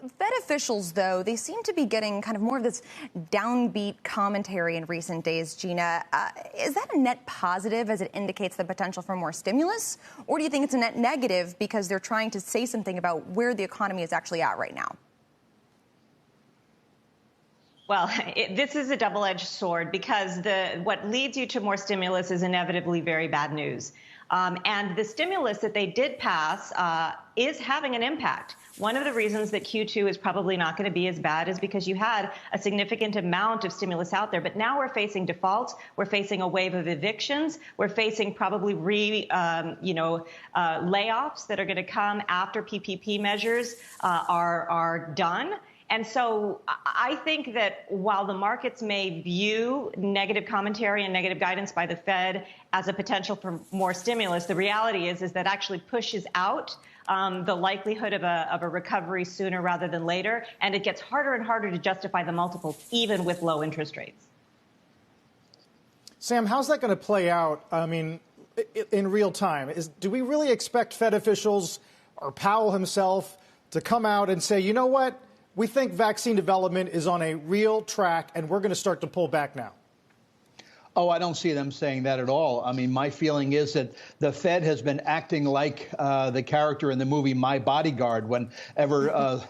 Fed officials, though, they seem to be getting kind of more of this downbeat commentary in recent days, Gina. Is that a net positive as it indicates the potential for more stimulus? Or do you think it's a net negative because they're trying to say something about where the economy is actually at right now? Well, this is a double-edged sword because what leads you to more stimulus is inevitably very bad news. And the stimulus that they did pass is having an impact. One of the reasons that Q2 is probably not going to be as bad is because you had a significant amount of stimulus out there. But now we're facing defaults. We're facing a wave of evictions. We're facing probably layoffs that are going to come after PPP measures are done. And so I think that while the markets may view negative commentary and negative guidance by the Fed as a potential for more stimulus, the reality is that actually pushes out the likelihood of a recovery sooner rather than later. And it gets harder and harder to justify the multiples, even with low interest rates. Sam, how's that going to play out? I mean, in real time, do we really expect Fed officials or Powell himself to come out and say, you know what? We think vaccine development is on a real track, and we're going to start to pull back now? Oh, I don't see them saying that at all. I mean, my feeling is that the Fed has been acting like the character in the movie My Bodyguard. Whenever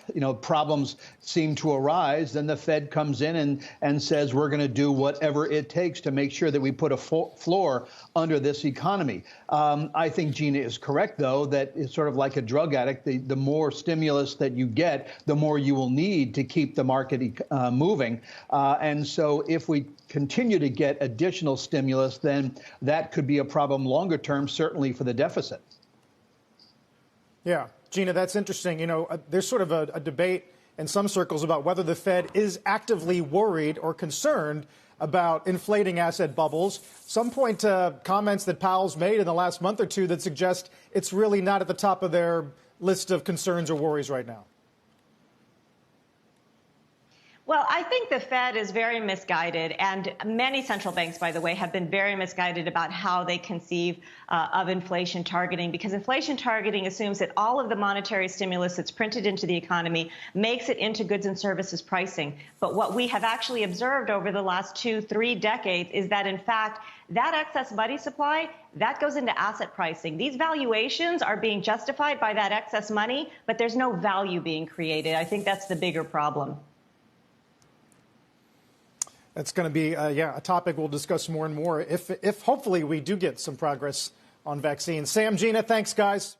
problems seem to arise, then the Fed comes in and says we're going to do whatever it takes to make sure that we put a floor under this economy. I think Gina is correct, though, that it's sort of like a drug addict. The more stimulus that you get, the more you will need to keep the market moving. And so if we continue to get additional stimulus, then that could be a problem longer term, certainly for the deficit. Yeah, Gina, that's interesting. You know, there's sort of a debate in some circles about whether the Fed is actively worried or concerned about inflating asset bubbles. Some point to comments that Powell's made in the last month or two that suggest it's really not at the top of their list of concerns or worries right now. Well, I think the Fed is very misguided, and many central banks, by the way, have been very misguided about how they conceive of inflation targeting, because inflation targeting assumes that all of the monetary stimulus that's printed into the economy makes it into goods and services pricing. But what we have actually observed over the last 2-3 decades is that, in fact, that excess money supply, that goes into asset pricing. These valuations are being justified by that excess money, but there's no value being created. I think that's the bigger problem. That's going to be, a topic we'll discuss more and more if hopefully we do get some progress on vaccines. Sam, Gina, thanks, guys.